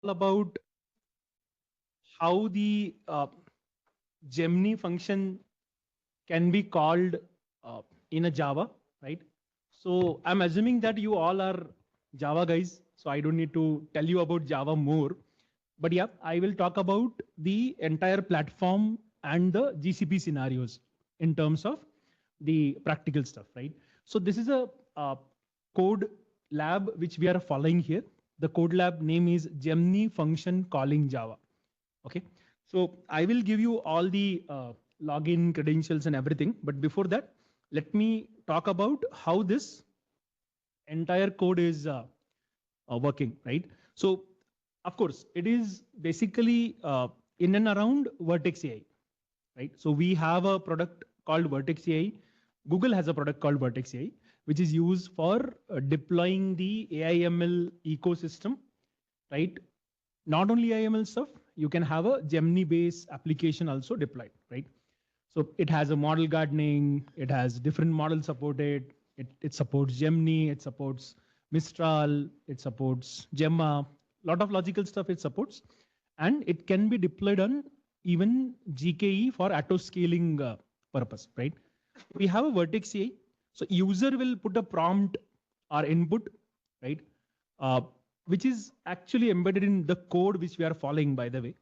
about how the Gemini function can be called in a Java, right? So I'm assuming that you all are Java guys, so I don't need to tell you about Java more. But yeah, I will talk about the entire platform and the GCP scenarios in terms of the practical stuff, right? So this is a code lab which we are following here. The code lab name is Gemini Function Calling Java. Okay, so I will give you all the login credentials and everything. But before that, let me talk about how this entire code is working, right? So of course, it is basically in and around Vertex AI, right? So we have a product called Vertex AI. Google has a product called Vertex AI, which is used for deploying the AI/ML ecosystem, right? Not only AI/ML stuff, you can have a Gemini-based application also deployed, right? So it has a model gardening, it has different models supported, it supports Gemini, it supports Mistral, it supports Gemma, lot of logical stuff it supports, and it can be deployed on even GKE for auto scaling purpose, right? We have a Vertex AI, so user will put a prompt or input, right? Uh, which is actually embedded in the code which we are following, by the way.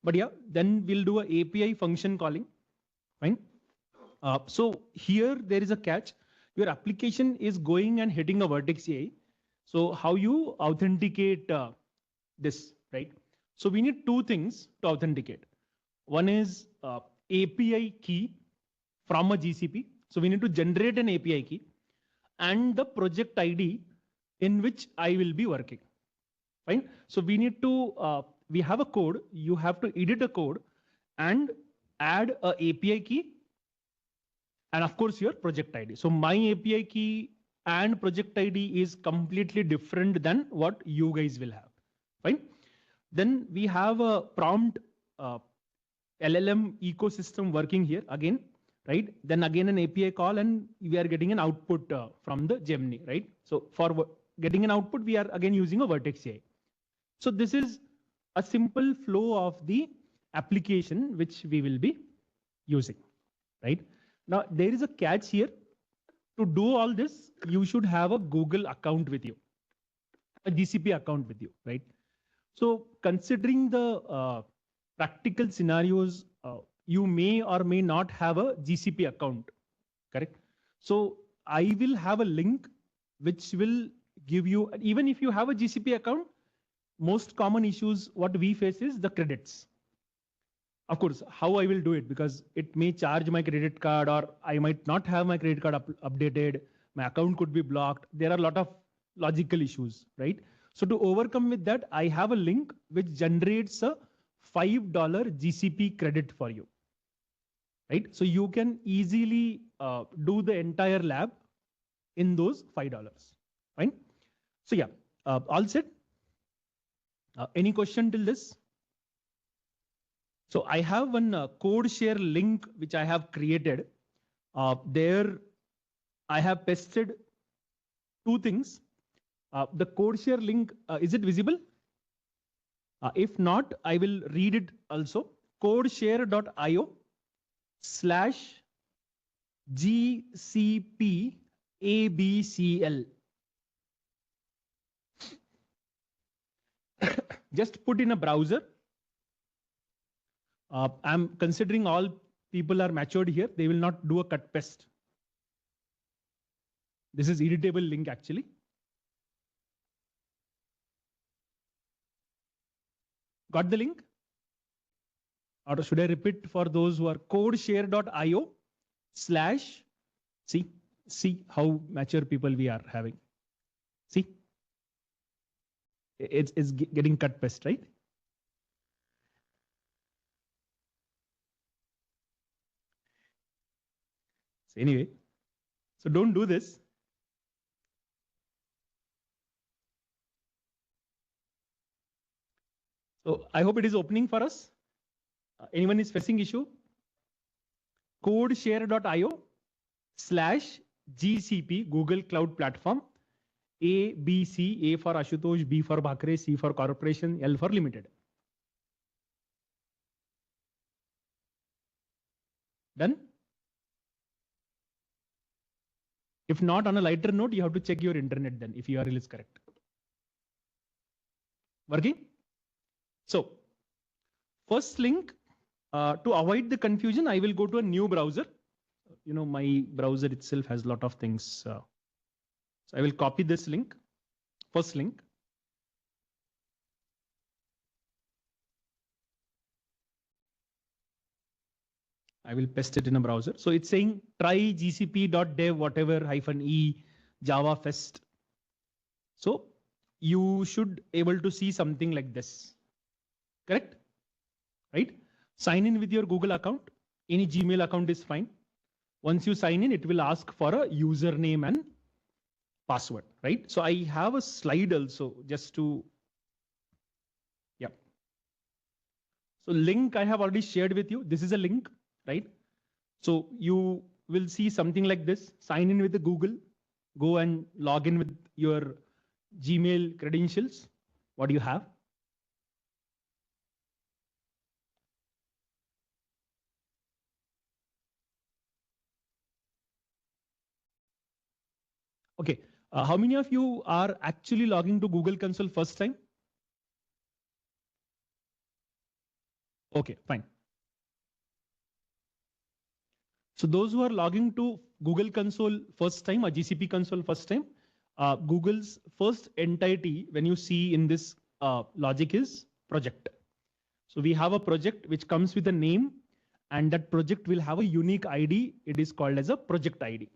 But yeah, then we'll do a API function calling, fine. So here there is a catch. Your application is going and hitting a Vertex AI. So how you authenticate this, right? So we need two things to authenticate. One is API key from a GCP. So we need to generate an API key and the project ID in which I will be working. Fine. So we need to, we have a code. You have to edit a code and add a API key and of course your project ID. So my API key and project ID is completely different than what you guys will have. Fine. Then we have a prompt LLM ecosystem working here again, right? Then again an API call and we are getting an output from the Gemini, right? So for getting an output, we are again using a Vertex AI. So this is a simple flow of the application which we will be using, right? Now there is a catch here. To do all this, you should have a Google account with you, a GCP account with you, right? So considering the practical scenarios, you may or may not have a GCP account, correct? So I will have a link which will give you, even if you have a GCP account, most common issues what we face is the credits. Of course, how I will do it, because it may charge my credit card or I might not have my credit card updated. My account could be blocked. There are a lot of logical issues, right? So to overcome with that, I have a link which generates a $5 GCP credit for you, right? So you can easily do the entire lab in those $5, fine? So yeah, all set. Any question till this? So I have one code share link which I have created. There I have pasted two things. The code share link, is it visible? If not, I will read it also. codeshare.io/GCPABCL. Just put in a browser. I'm considering all people are matured here. They will not do a cut paste. This is editable link actually. Got the link? Or should I repeat for those who are codeshare.io/, see how mature people we are having. See, it's getting cut paste, right? So anyway, so don't do this. So I hope it is opening for us. Anyone is facing issue? Codeshare.io/GCP Google Cloud Platform A, B, C, A for Ashutosh, B for Bhakare, C for corporation, L for limited. Done? If not, on a lighter note, you have to check your internet then if URL is correct. Working? So first link, to avoid the confusion, I will go to a new browser. You know, my browser itself has a lot of things. So I will copy this link, first link. I will paste it in a browser. So it's saying try gcp.dev whatever -e JavaFest. So you should able to see something like this. Correct? Right? Sign in with your Google account. Any Gmail account is fine. Once you sign in, it will ask for a username and password, right? So I have a slide also just to, yeah. So link I have already shared with you. This is a link, right? So you will see something like this. Sign in with the Google, go and log in with your Gmail credentials. What do you have? Okay, how many of you are actually logging to Google Console first time? Okay, fine. So those who are logging to Google Console first time or GCP Console first time, Google's first entity when you see in this logic is project. So we have a project which comes with a name, and that project will have a unique ID. It is called as a project ID.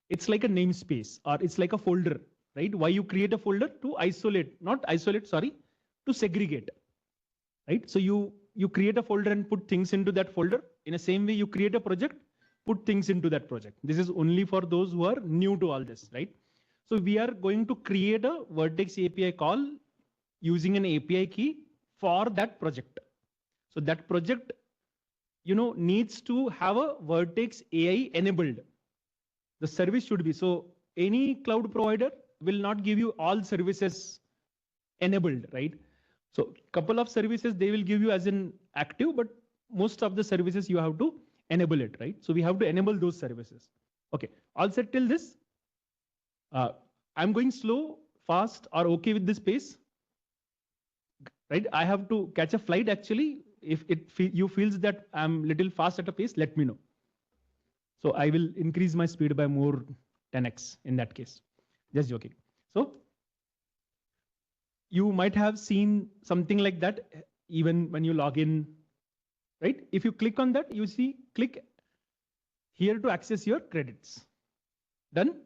It's like a namespace, or it's like a folder, right? Why you create a folder? To isolate, not isolate, sorry, to segregate, right? So you create a folder and put things into that folder. In the same way, you create a project, put things into that project. This is only for those who are new to all this, right? So we are going to create a Vertex API call using an API key for that project. So that project, you know, needs to have a Vertex AI enabled. The service should be, so any cloud provider will not give you all services enabled, right? So couple of services they will give you as an active, but most of the services you have to enable it, right? So we have to enable those services. Okay, all set till this. I'm going slow, fast, or okay with this pace, right? I have to catch a flight actually. If you feels that I'm little fast at a pace, let me know. So I will increase my speed by more 10x in that case. Just joking. So you might have seen something like that even when you log in, right? If you click on that, you see click here to access your credits. Done?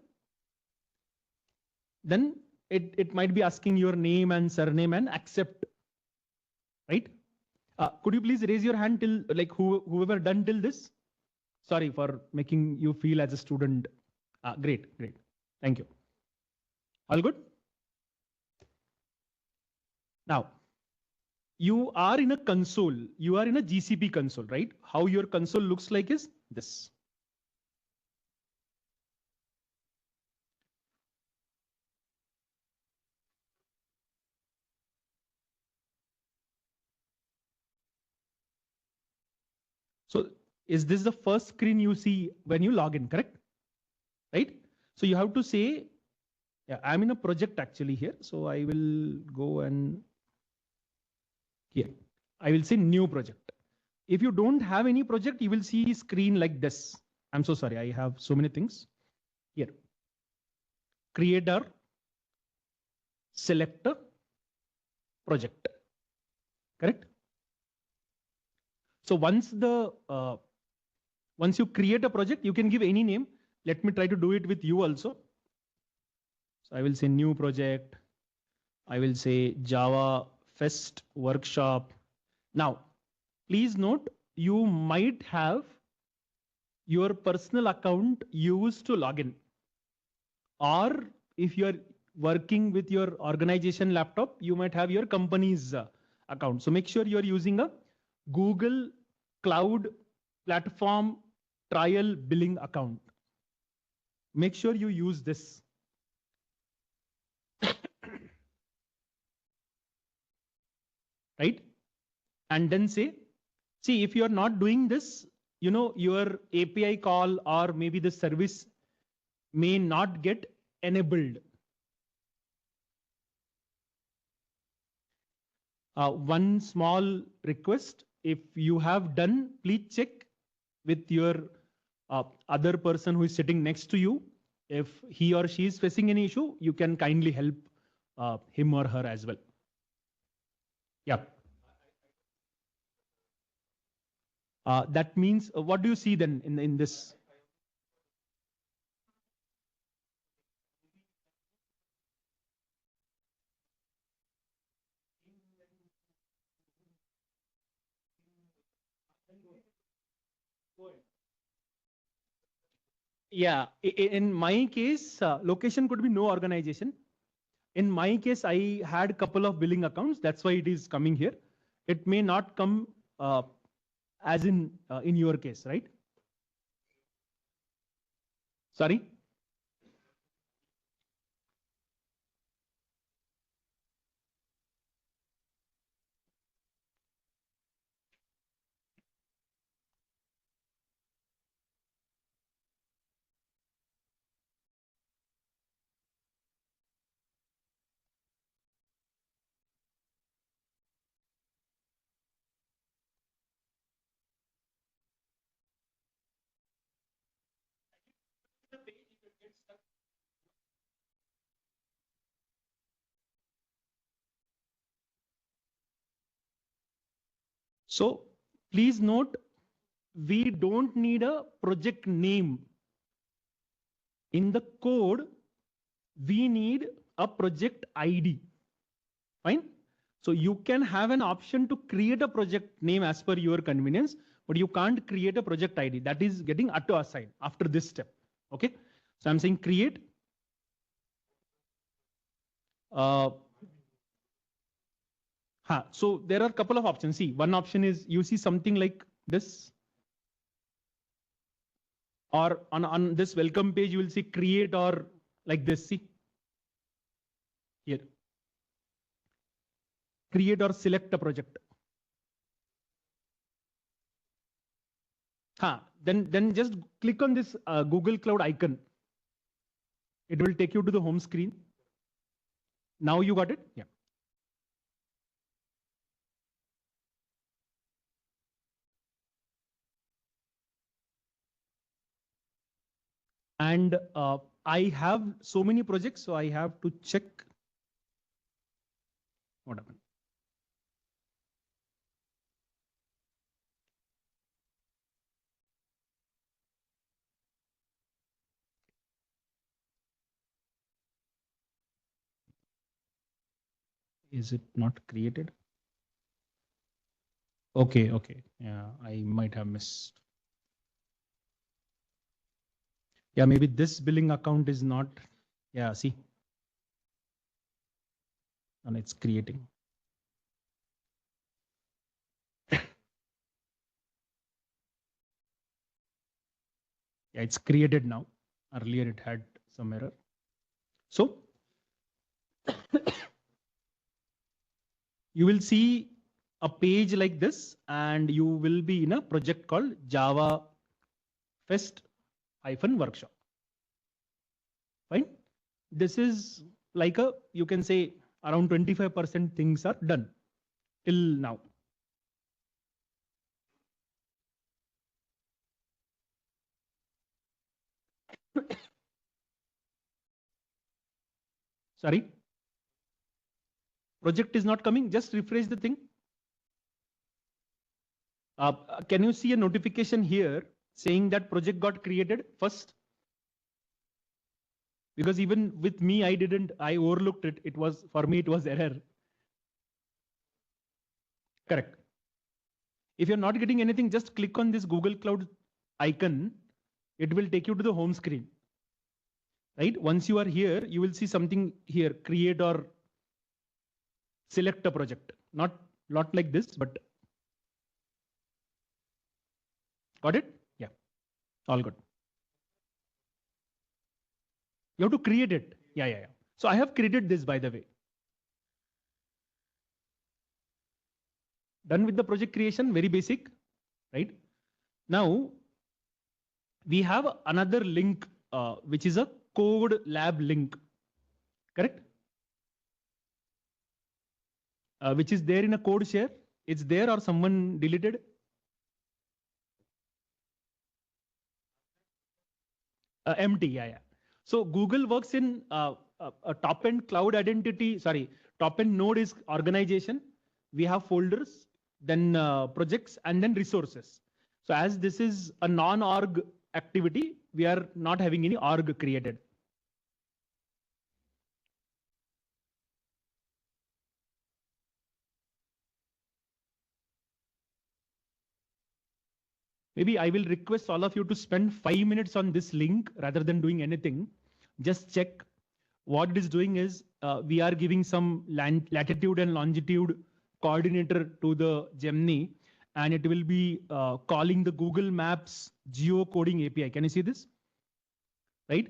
Then it might be asking your name and surname and accept, right? Could you please raise your hand till like whoever done till this? Sorry for making you feel as a student. Great, great. Thank you. All good? Now, you are in a console. You are in a GCP console, right? How your console looks like is this. So is this the first screen you see when you log in, correct? Right? So you have to say, yeah, I'm in a project actually here. So I will go and here, I will say new project. If you don't have any project, you will see screen like this. I'm so sorry. I have so many things here. Creator, selector, project, correct? So once you create a project, you can give any name. Let me try to do it with you also. So I will say new project. I will say JavaFest workshop. Now, please note, you might have your personal account used to log in. Or if you're working with your organization laptop, you might have your company's account. So make sure you're using a Google Cloud Platform trial billing account. Make sure you use this. right? And then say, see, if you're not doing this, your API call or maybe the service may not get enabled. One small request, if you have done, please check with your other person who is sitting next to you. If he or she is facing any issue, you can kindly help him or her as well. Yeah. That means, what do you see then in this? Yeah, in my case, location could be no organization. In my case, I had a couple of billing accounts. That's why it is coming here. It may not come as in your case, right? Sorry. So please note, we don't need a project name. In the code, we need a project ID. Fine. So you can have an option to create a project name as per your convenience, but you can't create a project ID. That is getting auto assigned after this step. Okay. So I'm saying create. So there are a couple of options. See, one option is you see something like this, or on this welcome page, you will see create or like this. See here, create or select a project. Then just click on this Google Cloud icon. It will take you to the home screen. Now you got it? Yeah. And I have so many projects, so I have to check what happened. Is it not created? Okay, okay. Yeah, I might have missed. Yeah, maybe this billing account is not. Yeah, see. And it's creating. Yeah, it's created now. Earlier it had some error. So you will see a page like this, and you will be in a project called JavaFest-workshop. Fine. This is like you can say around 25% things are done till now. Sorry. Project is not coming. Just refresh the thing. Can you see a notification here saying that project got created first? Because even with me, I overlooked it. It was, for me, it was error. Correct. If you're not getting anything, just click on this Google Cloud icon. It will take you to the home screen. Right? Once you are here, you will see something here, create or select a project. Not like this, but got it? Yeah, all good. You have to create it. Yeah, yeah, yeah. So I have created this, by the way. Done with the project creation, very basic, right? Now, we have another link, which is a code lab link, correct? Which is there in a code share. It's there or someone deleted. Empty, yeah. So Google works in a top-end cloud identity, sorry, top-end node is organization. We have folders, then projects, and then resources. So as this is a non-org activity, we are not having any org created. Maybe I will request all of you to spend 5 minutes on this link rather than doing anything. Just check what it is doing is we are giving some latitude and longitude coordinator to the Gemini, and it will be calling the Google Maps Geocoding API. Can you see this? Right?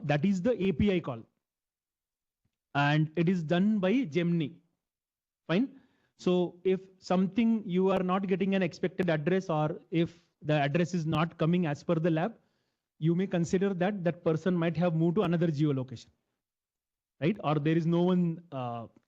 That is the API call. And it is done by Gemini. Fine. So if something you are not getting an expected address, or if the address is not coming as per the lab, you may consider that that person might have moved to another geolocation, right? Or there is no one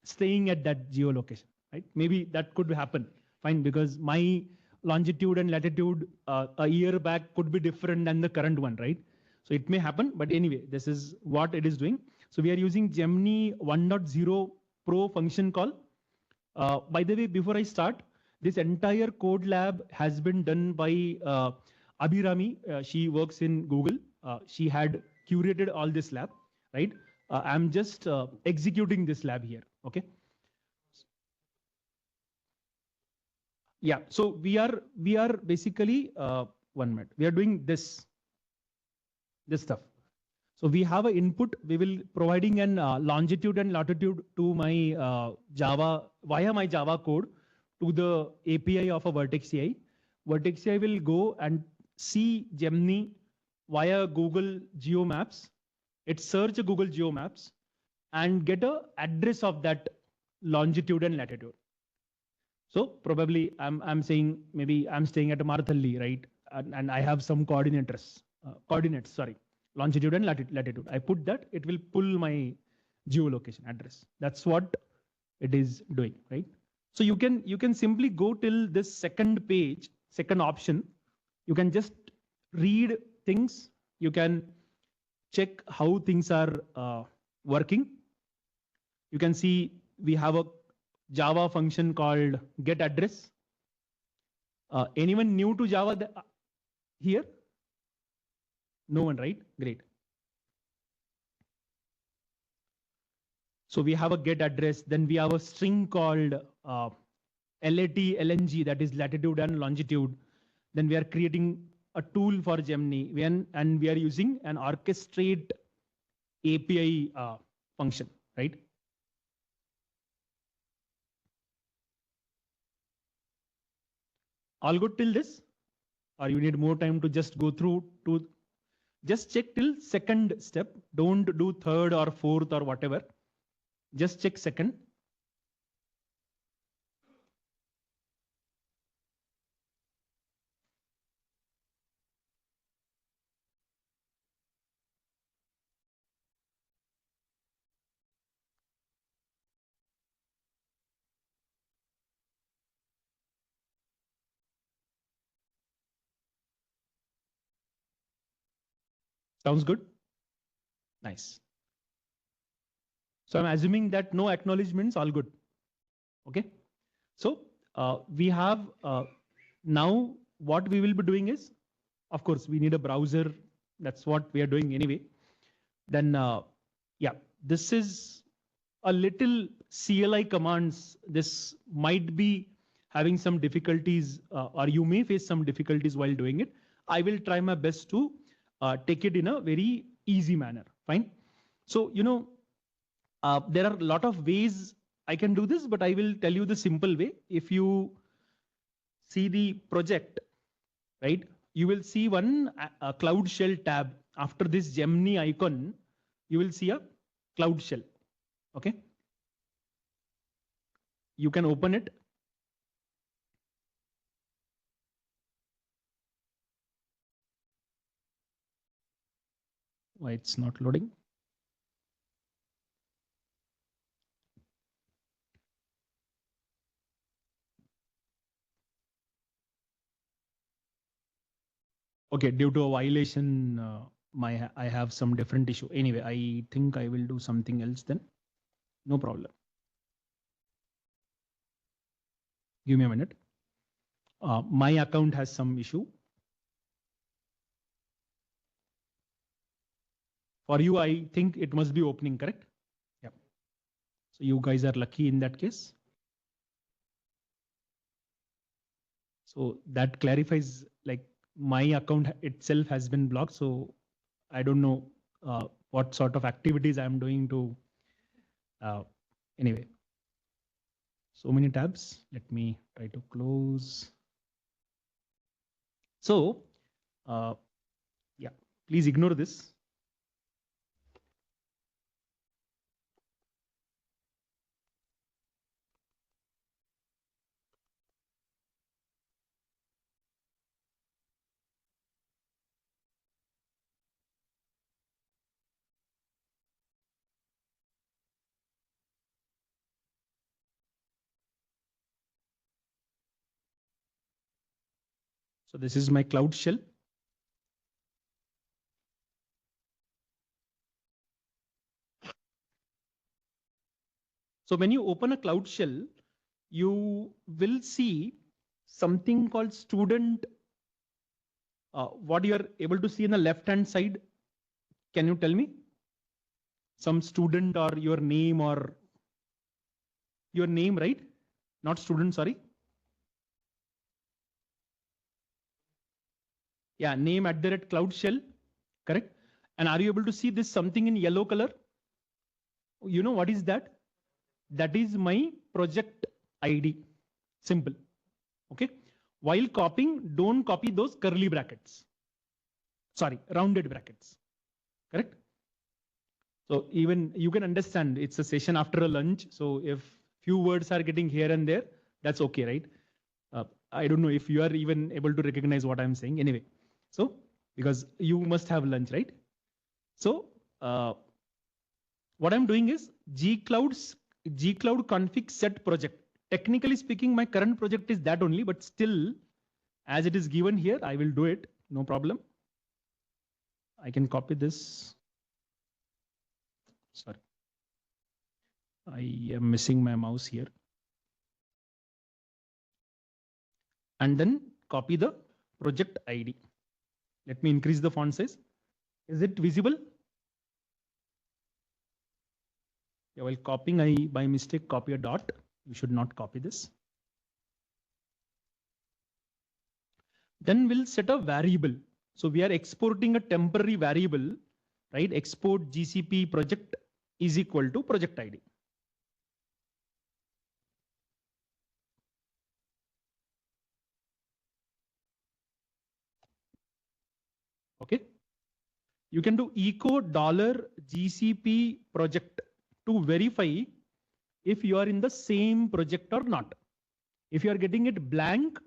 staying at that geolocation, right? Maybe that could happen. Fine, because my longitude and latitude a year back could be different than the current one, right? So it may happen, but anyway, this is what it is doing. So we are using Gemini 1.0 Pro function call. By the way, before I start, this entire code lab has been done by Abhirami. She works in Google. She had curated all this lab, right? I'm just executing this lab here, okay? Yeah, so we are basically, 1 minute, we are doing this stuff. So we have an input, we will providing an longitude and latitude to my Java, via my Java code to the API of a Vertex AI. Vertex AI will go and see Gemini via Google Geo Maps. It search Google Geo Maps and get a address of that longitude and latitude. So probably I'm saying maybe I'm staying at Marthalli, right? And I have some coordinates, sorry. Longitude and latitude. I put that, it will pull my geolocation address. That's what it is doing, right? So you can simply go till this second page, second option. You can just read things. You can check how things are working. You can see we have a Java function called getAddress. Anyone new to Java here? No one, right? Great. So we have a get address, then we have a string called LAT, that is latitude and longitude. Then we are creating a tool for Gemini, and we are using an orchestrate API function, right? All good till this? Or you need more time to just go through to just check till second step. Don't do third or fourth or whatever. Just check second. Sounds good? Nice. So I'm assuming that no acknowledgements, all good. Okay. So we have now what we will be doing is, of course, we need a browser. That's what we are doing anyway. Then, yeah, this is a little CLI commands. This might be having some difficulties, or you may face some difficulties while doing it. I will try my best to take it in a very easy manner. Fine. So, there are a lot of ways I can do this, but I will tell you the simple way. If you see the project, right, you will see one Cloud Shell tab. After this Gemini icon, you will see a Cloud Shell. Okay. You can open it. Why it's not loading? Okay, due to a violation, I have some different issue. Anyway, I think I will do something else then. No problem. Give me a minute. My account has some issue. For you, I think it must be opening, correct? Yeah. So you guys are lucky in that case. So that clarifies, like, my account itself has been blocked. So I don't know what sort of activities I'm doing to, anyway. So many tabs. Let me try to close. So, yeah, please ignore this. So this is my Cloud Shell. So when you open a Cloud Shell, you will see something called student. What you are able to see in the left-hand side, can you tell me? Some student or your name, right? Not student, sorry. Yeah, name @ Cloud Shell, correct? And are you able to see this something in yellow color? You know what is that? That is my project ID. Simple. Okay. While copying, don't copy those curly brackets. Sorry, rounded brackets. Correct? So even you can understand it's a session after a lunch. So if few words are getting here and there, that's okay, right? I don't know if you are even able to recognize what I'm saying. Anyway, so because you must have lunch, right? So what I'm doing is gcloud config set project. Technically speaking, my current project is that only, but still, as it is given here, I will do it. No problem. I can copy this. Sorry. I am missing my mouse here. And then copy the project ID. Let me increase the font size. Is it visible? Yeah, while copying, I by mistake copy a dot. You should not copy this. Then we'll set a variable. So we are exporting a temporary variable, right? Export GCP project is equal to project ID. Okay. You can do echo $GCP project to verify if you are in the same project or not. If you are getting it blank,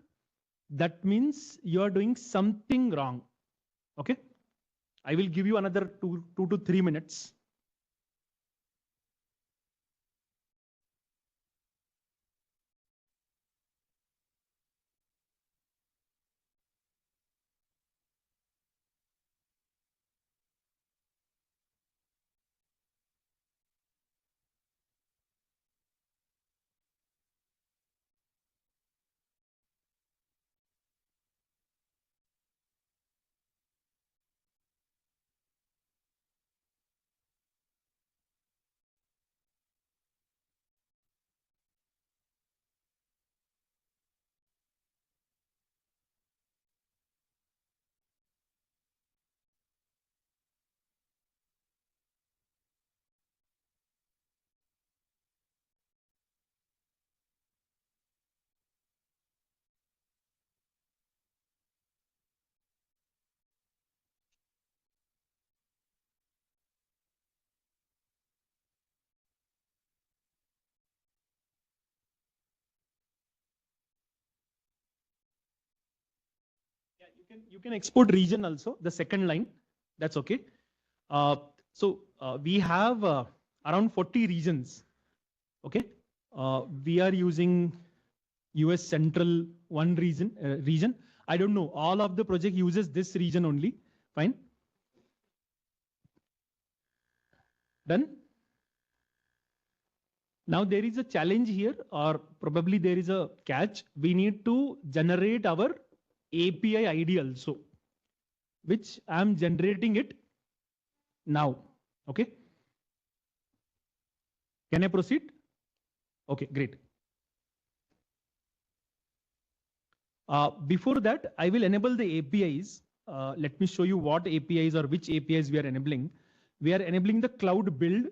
that means you are doing something wrong. Okay. I will give you another two to 3 minutes. Yeah, you can export region also, the second line. That's okay. We have around 40 regions. Okay, we are using US Central one region. I don't know. All of the project uses this region only. Fine. Done. Now there is a challenge here, or probably there is a catch. We need to generate our API ID also, which I'm generating it now. Okay. Can I proceed? Okay, great. Before that, I will enable the APIs. Let me show you what APIs or which APIs we are enabling. We are enabling the cloud build.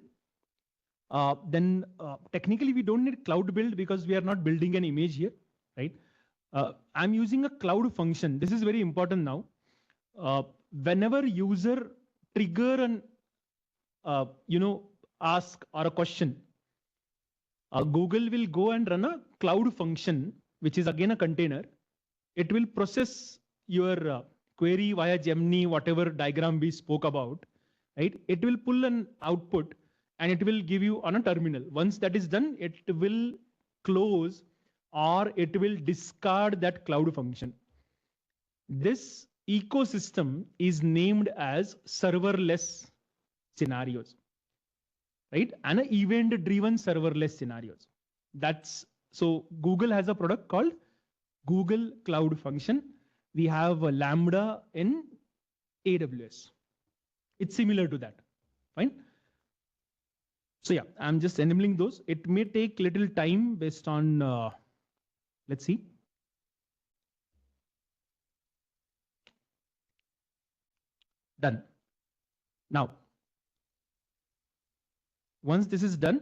Technically we don't need cloud build because we are not building an image here, right? I'm using a cloud function. This is very important now. Whenever user trigger an ask or a question, Google will go and run a cloud function, which is again a container. It will process your query via Gemini, whatever diagram we spoke about, right? It will pull an output and it will give you on a terminal. Once that is done, it will close or it will discard that cloud function. This ecosystem is named as serverless scenarios, right? And event-driven serverless scenarios. So Google has a product called Google Cloud Function. We have a Lambda in AWS. It's similar to that. Fine. So yeah, I'm just enabling those. It may take little time based on, let's see. Done. Now, once this is done,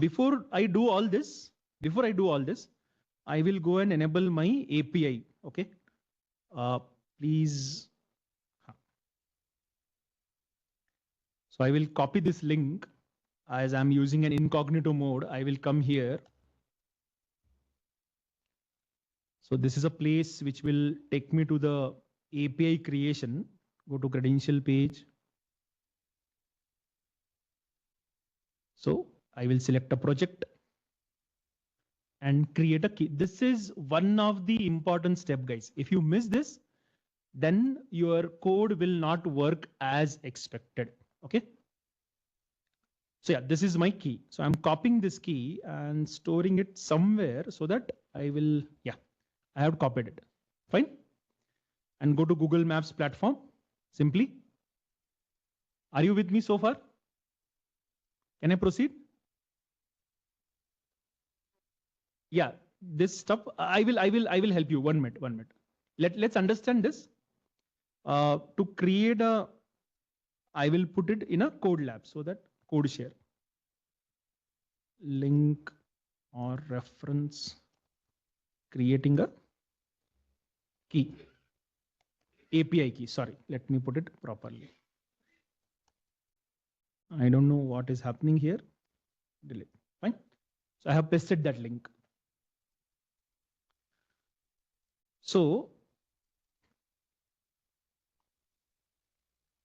before I do all this, I will go and enable my API. Okay. Please. So I will copy this link as I'm using an incognito mode. I will come here. So this is a place which will take me to the API creation. Go to credential page. So I will select a project and create a key. This is one of the important steps, guys. If you miss this, then your code will not work as expected. Okay. So yeah, this is my key. So I'm copying this key and storing it somewhere so that I will, yeah, I have copied it. Fine. And go to Google Maps platform simply. Are you with me so far? Can I proceed? Yeah, this stuff I will help you. 1 minute. Let's understand this. To create a, I will put it in a code lab so that code share. Link or reference, creating a key, API key. Sorry, let me put it properly. I don't know what is happening here. Delete. Fine. So I have pasted that link. So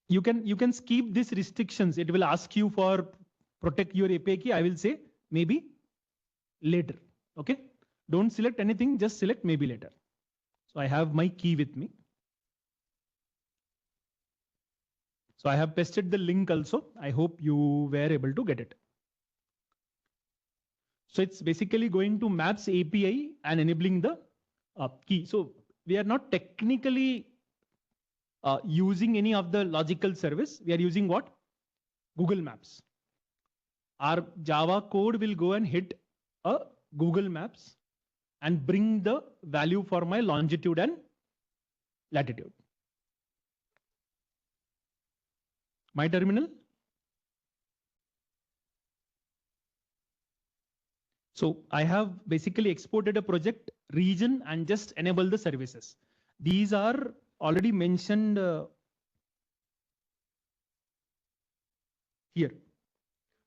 you can skip these restrictions. It will ask you for protect your API key. I will say maybe later. Okay. Don't select anything. Just select maybe later. So I have my key with me. So I have pasted the link also. I hope you were able to get it. So it's basically going to Maps API and enabling the key. So we are not technically using any of the logical service. We are using what? Google Maps. Our Java code will go and hit a Google Maps and bring the value for my longitude and latitude. My terminal. So I have basically exported a project region and just enable the services. These are already mentioned here.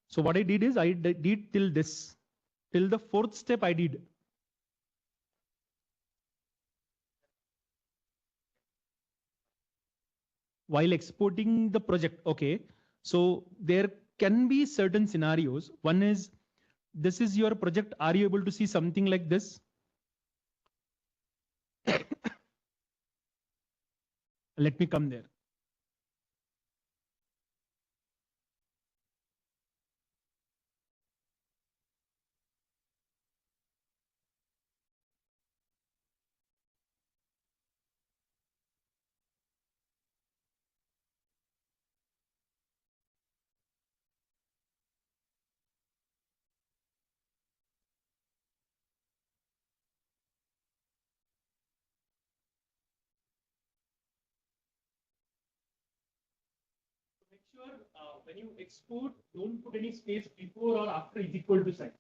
So what I did is I did till this, till the 4th step I did. while exporting the project. Okay. So there can be certain scenarios. One is, this is your project. Are you able to see something like this? Let me come there. Make sure when you export, don't put any space before or after is equal to sign.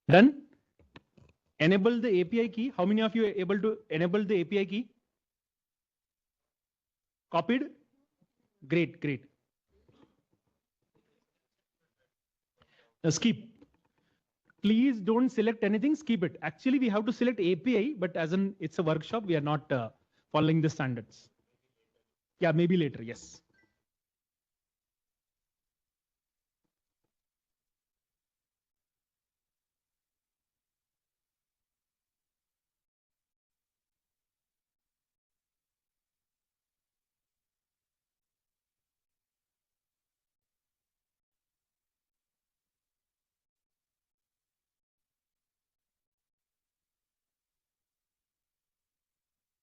Done. Enable the API key. How many of you are able to enable the API key? Copied? Great, great. Now skip. Please don't select anything, skip it. Actually, we have to select API, but as in it's a workshop, we are not following the standards. Yeah, maybe later, yes.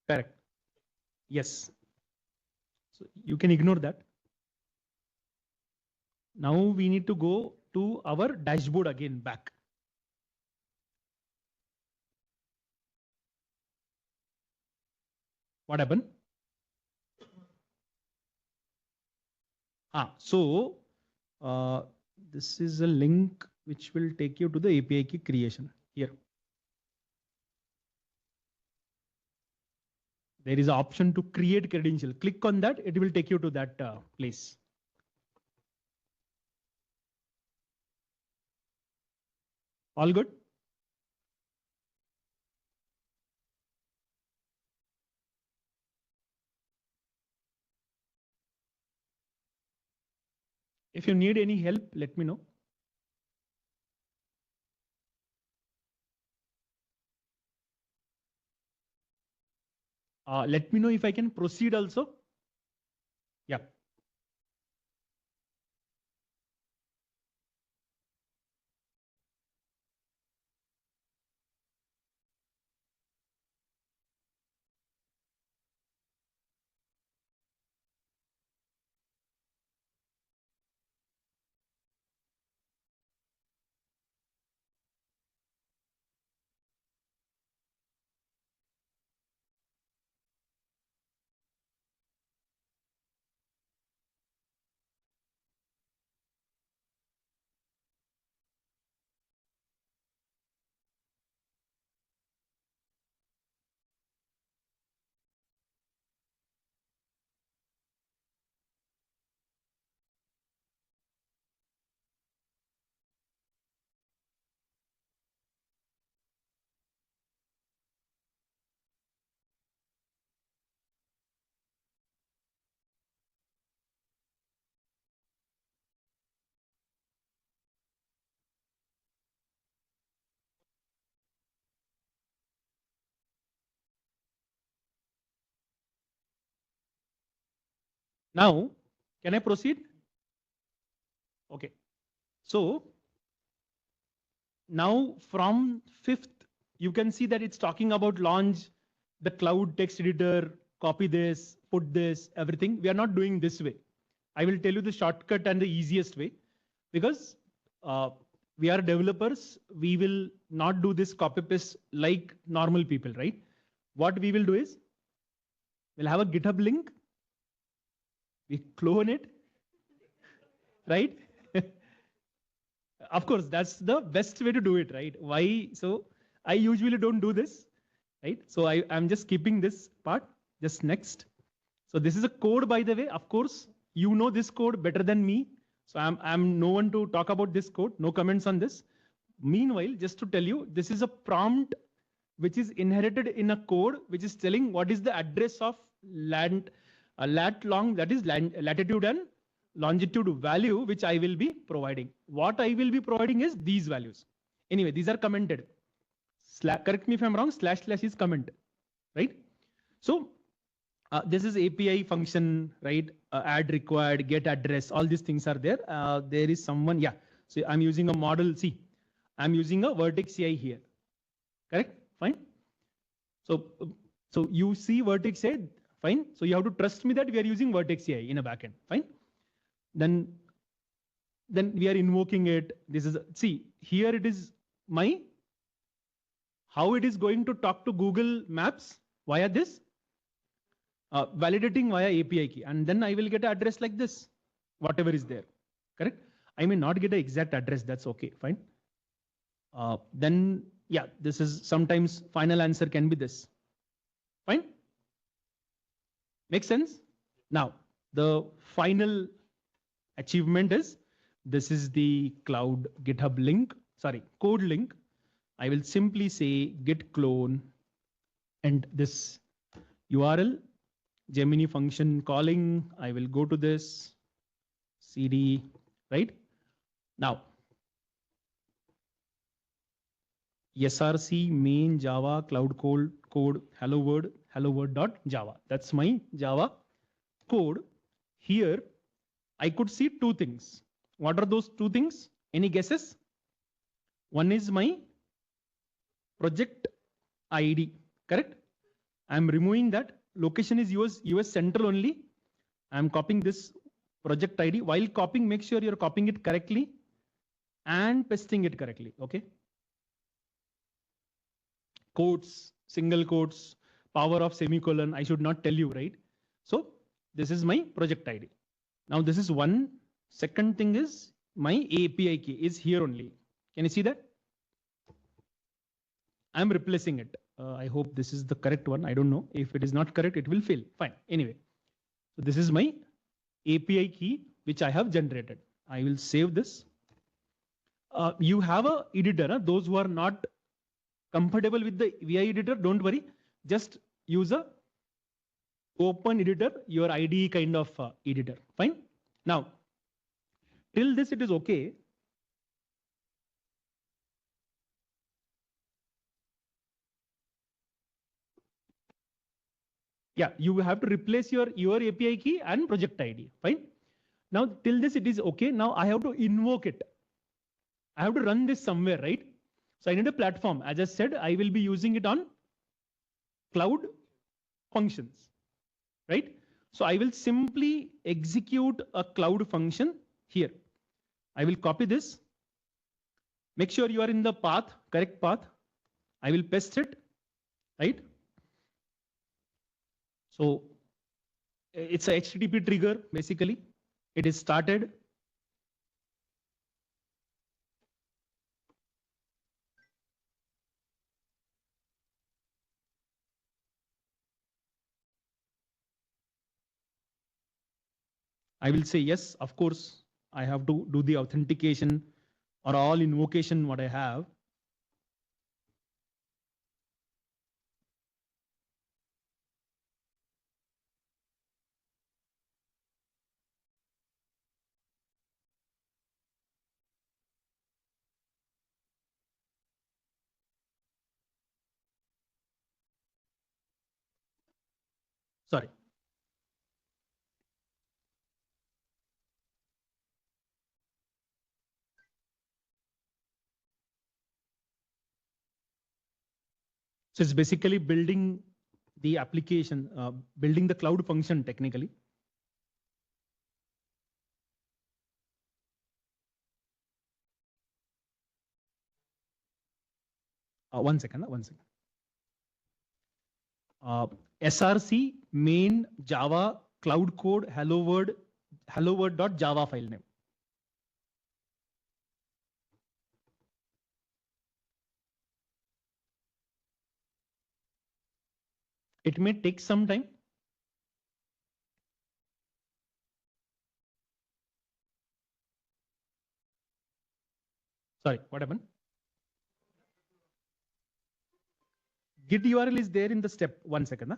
Correct. Yes. So you can ignore that. Now we need to go to our dashboard again back. What happened? So this is a link which will take you to the API key creation here. There is an option to create credential. Click on that. It will take you to that place. All good? If you need any help, let me know. Let me know if I can proceed also. Yeah. Now, can I proceed? Okay. So now from 5th, you can see that it's talking about launch the cloud text editor, copy this, put this, everything. We are not doing this way. I will tell you the shortcut and the easiest way, because we are developers. We will not do this copy paste like normal people, right? What we will do is we'll have a GitHub link. We clone it, right? Of course, that's the best way to do it, right? Why? So I usually don't do this, right? So I'm just keeping this part. Just next. So this is a code, by the way. Of course, you know this code better than me. So I'm no one to talk about this code. No comments on this. Meanwhile, just to tell you, this is a prompt which is inherited in a code, which is telling what is the address of land, that is latitude and longitude value, which I will be providing. What I will be providing is these values. Anyway, these are commented. Correct me if I'm wrong, // is comment, right? So this is API function, right? Add required, get address, all these things are there. There is someone, yeah. So I'm using a model, see, I'm using a vertex CI here, correct? Fine. So you see vertex CI, fine. So you have to trust me that we are using vertex CI in a backend, fine. Then we are invoking it. This is, see, here it is my, how it is going to talk to Google Maps via this, validating via API key. And then I will get an address like this, whatever is there, correct? I may not get an exact address, that's okay, fine. Then, yeah, this is sometimes final answer can be this, fine? Makes sense? Now, the final achievement is, this is the cloud GitHub link, sorry, code link. I will simply say git clone and this URL, Gemini function calling. I will go to this CD, right? Now, src main Java cloud code hello world dot Java. That's my Java code. Here, I could see two things. What are those two things? Any guesses? One is my project ID, correct? I'm removing that. Location is US Central only. I'm copying this project ID. While copying, make sure you're copying it correctly and pasting it correctly, okay? Quotes, single quotes, power of semicolon, I should not tell you, right? So this is my project ID. Now this is one. Second thing is my API key is here only. Can you see that? I'm replacing it. I hope this is the correct one. I don't know. If it is not correct, it will fail. Fine. Anyway, so this is my API key, which I have generated. I will save this. You have a editor. Those who are not comfortable with the VI editor, don't worry. Just use a open editor, your IDE kind of editor. Fine. Now, till this, it is okay. Yeah, you have to replace your API key and project ID. Fine. Now, till this, it is okay. Now I have to invoke it. I have to run this somewhere, right? So I need a platform. As I said, I will be using it on cloud functions, right? So I will simply execute a cloud function here. I will copy this. Make sure you are in the path, correct path. I will paste it, right? So it's a HTTP trigger, basically. It is started. I will say yes, of course, I have to do the authentication or all invocation what I have. Sorry. So it's basically building the application, building the cloud function technically. One second. src main Java cloud code hello world dot Java file name. It may take some time. Sorry, what happened? Git URL is there in the step. 1 second. Huh?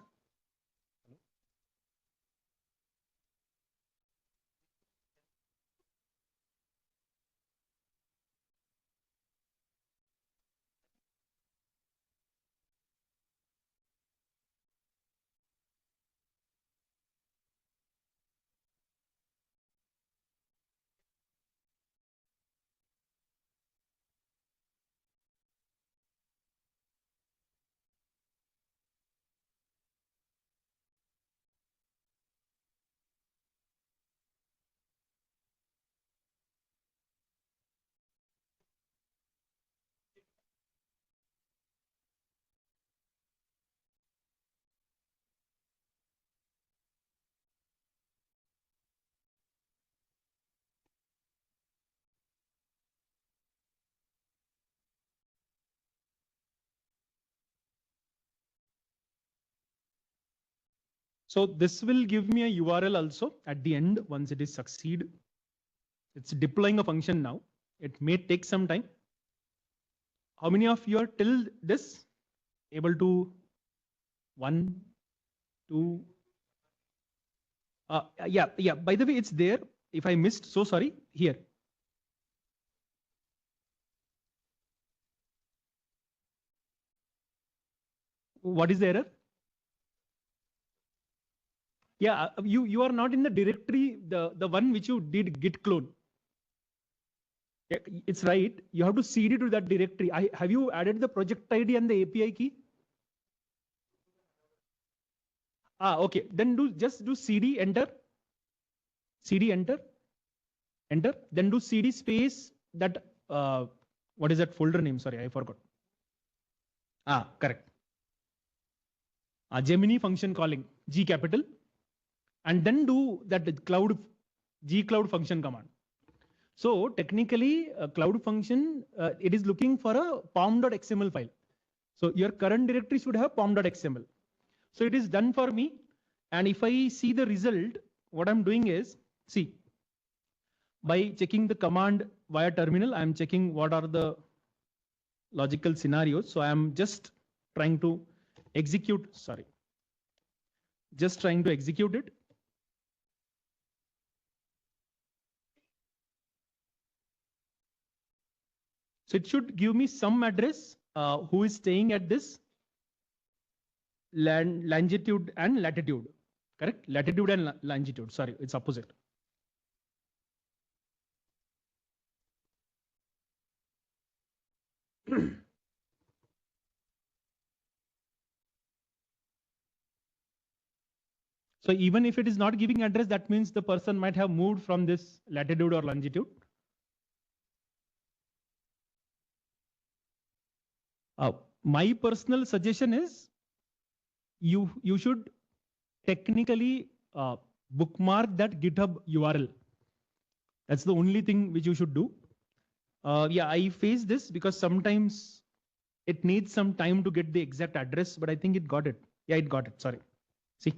So this will give me a URL also at the end once it is succeed. It's deploying a function now. It may take some time. How many of you are till this able to 1, 2? Yeah. By the way, it's there. If I missed, so sorry. Here. What is the error? Yeah, you are not in the directory, the one which you did git clone. Yeah, it's right. You have to cd to that directory. Have you added the project ID and the API key? Okay. Then just do cd enter. cd enter. Enter. Then do cd space that what is that folder name? Sorry, I forgot. Correct. Gemini function calling G capital, and then do that G cloud function command. So technically, a cloud function, it is looking for a pom.xml file. So your current directory should have pom.xml. So it is done for me. And if I see the result, what I'm doing is, see, by checking the command via terminal, I'm checking what are the logical scenarios. So I'm just trying to execute, just trying to execute it. So it should give me some address who is staying at this longitude and latitude, correct? Latitude and longitude, sorry, it's opposite. So even if it is not giving address, that means the person might have moved from this latitude or longitude. My personal suggestion is you should technically bookmark that GitHub URL. That's the only thing which you should do. Yeah, I face this because sometimes it needs some time to get the exact address, but I think it got it. Yeah, it got it. Sorry. See,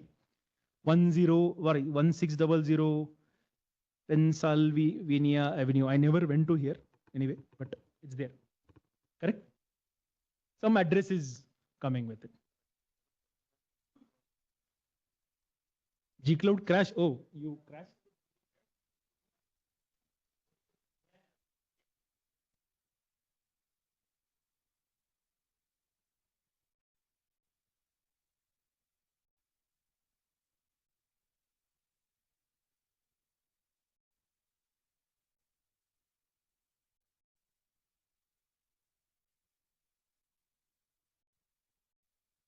1600 Pennsylvania Avenue. I never went to here anyway, but it's there. Correct? Some address is coming with it. Gcloud crash. Oh, you crashed?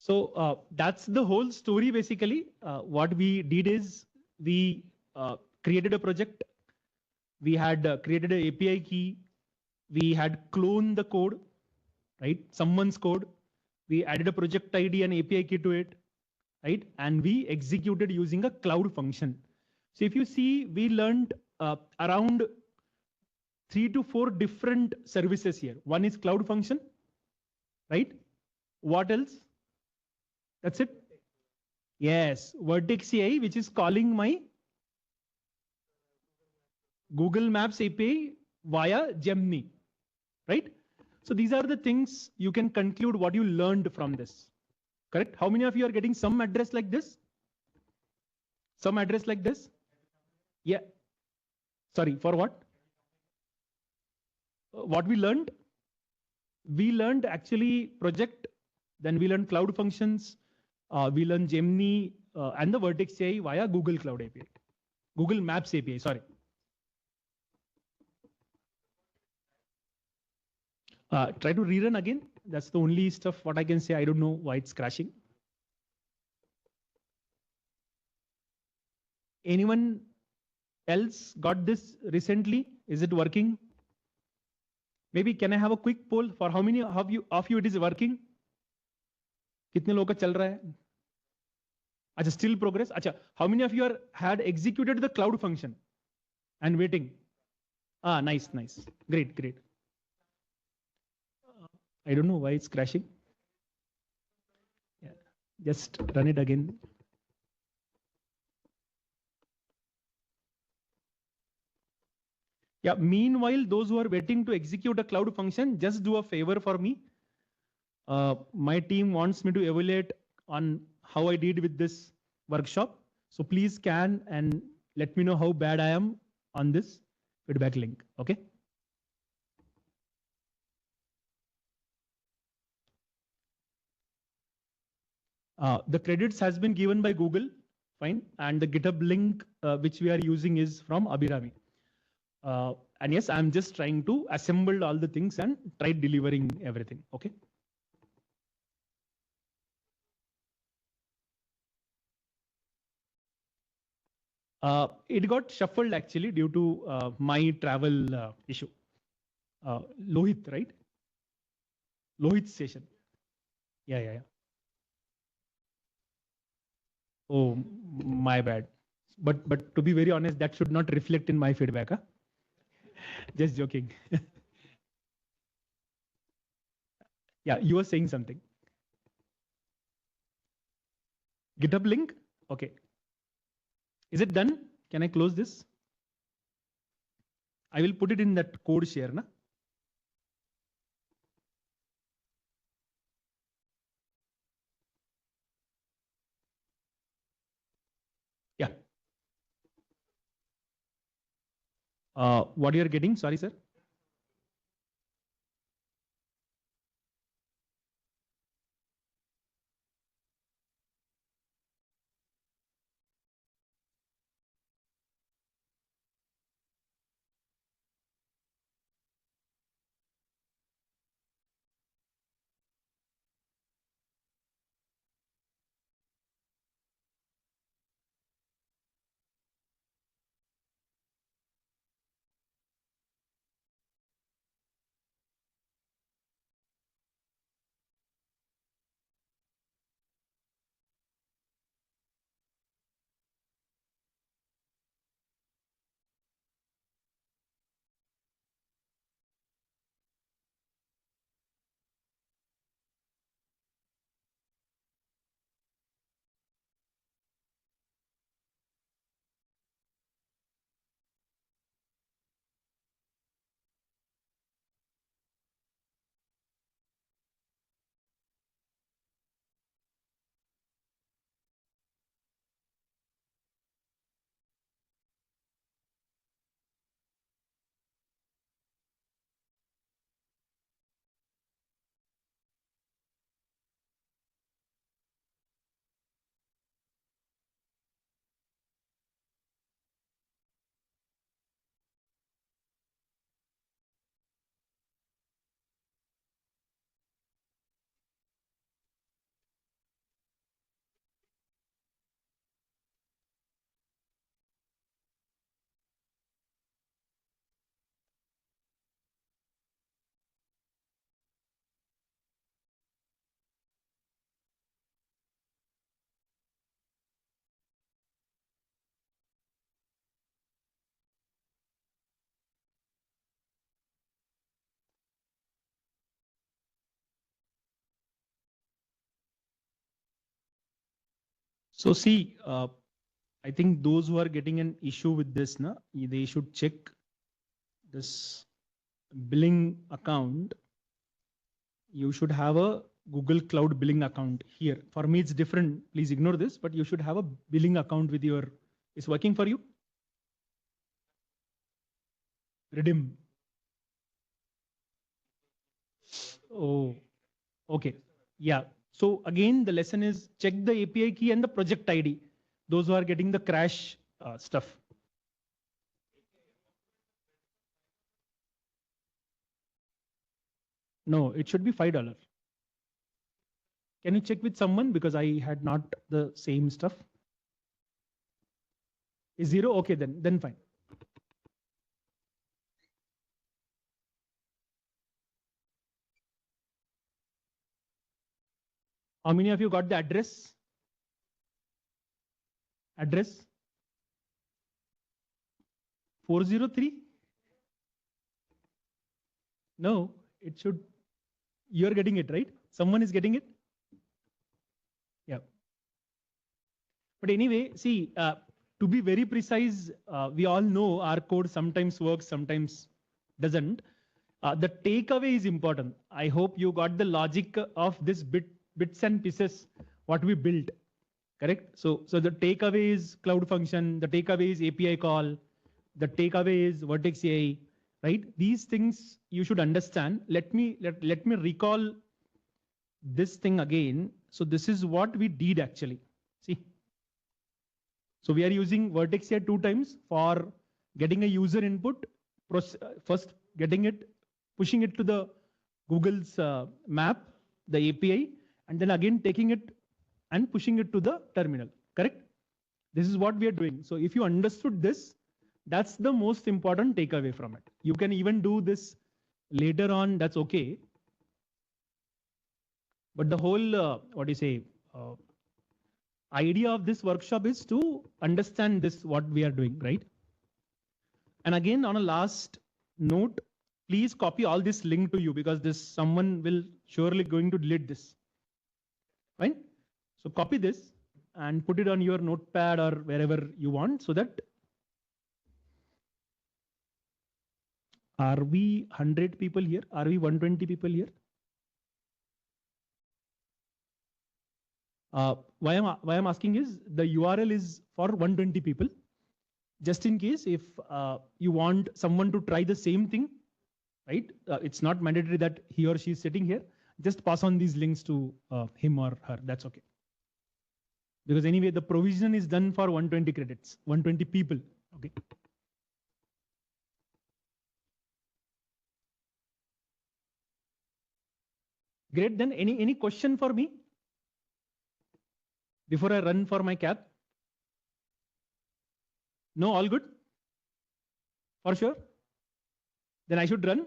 So that's the whole story. Basically, what we did is we created a project. We had created an API key. We had cloned the code, right? Someone's code. We added a project ID and API key to it, right? And we executed using a cloud function. So if you see, we learned around 3 to 4 different services here. One is cloud function, right? What else? That's it. Yes, Vertex AI, which is calling my Google Maps API via Gemini, right? So these are the things you can conclude what you learned from this. Correct? How many of you are getting some address like this? Some address like this? Yeah. Sorry, for what? What we learned? We learned actually project, then we learned cloud functions, we learned Gemini and the Vertex AI via Google Cloud API, Google Maps API, sorry. Try to rerun again. That's the only stuff what I can say. I don't know why it's crashing. Anyone else got this recently? Is it working? Maybe can I have a quick poll for how many of you it is working? कितने लोगों का चल रहा है? अच्छा, still progress. अच्छा, how many of you are had executed the cloud function and waiting? Ah, nice, nice, great, great. I don't know why it's crashing. Yeah, just run it again. Yeah, meanwhile, those who are waiting to execute a cloud function, just do a favor for me. My team wants me to evaluate on how I did with this workshop. So please scan and let me know how bad I am on this feedback link, okay? The credits has been given by Google, fine. And the GitHub link which we are using is from Abhirami. And yes, I'm just trying to assemble all the things and try delivering everything, okay? It got shuffled actually due to my travel issue. Lohit, right? Lohit's session. Yeah, yeah, yeah. Oh, my bad. But to be very honest, that should not reflect in my feedback. Huh? Just joking. Yeah, you were saying something. GitHub link? Okay. Is it done? Can I close this? I will put it in that code share. Na? Yeah. What you're getting? Sorry, sir. So see, I think those who are getting an issue with this, na, they should check this billing account. You should have a Google Cloud billing account here. For me, it's different. Please ignore this, but you should have a billing account with your, it's working for you? Redeem. Oh, okay. Yeah. So again, the lesson is check the API key and the project ID. Those who are getting the crash stuff. No, it should be $5. Can you check with someone? Because I had not the same stuff. Is 0? Okay, then fine. How many of you got the address? Address? 403? No, it should, you're getting it, right? Someone is getting it? Yeah. But anyway, see, to be very precise, we all know our code sometimes works, sometimes doesn't. The takeaway is important. I hope you got the logic of this bits and pieces, what we built, correct? So the takeaway is cloud function, the takeaway is API call, the takeaway is Vertex AI, right? These things you should understand. Let me recall this thing again. So this is what we did actually. See, so we are using Vertex here 2 times for getting a user input, first getting it, pushing it to the Google's map, the API, and then again taking it and pushing it to the terminal, correct? This is what we are doing. So if you understood this, that's the most important takeaway from it. You can even do this later on, that's okay. But the whole, what do you say, idea of this workshop is to understand this, what we are doing, right? And again, on a last note, please copy all this link to you because this someone will surely going to delete this. Fine. So copy this and put it on your notepad or wherever you want so that are we 100 people here? Are we 120 people here? Why I'm asking is the URL is for 120 people. Just in case if you want someone to try the same thing, right? It's not mandatory that he or she is sitting here. Just pass on these links to him or her. That's okay. Because anyway, the provision is done for 120 credits, 120 people. Okay. Great. Then any question for me before I run for my cab? No, all good? For sure? Then I should run.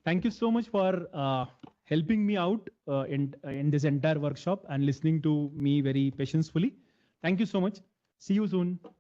Thank you so much for helping me out in this entire workshop and listening to me very patientfully. Thank you so much. See you soon.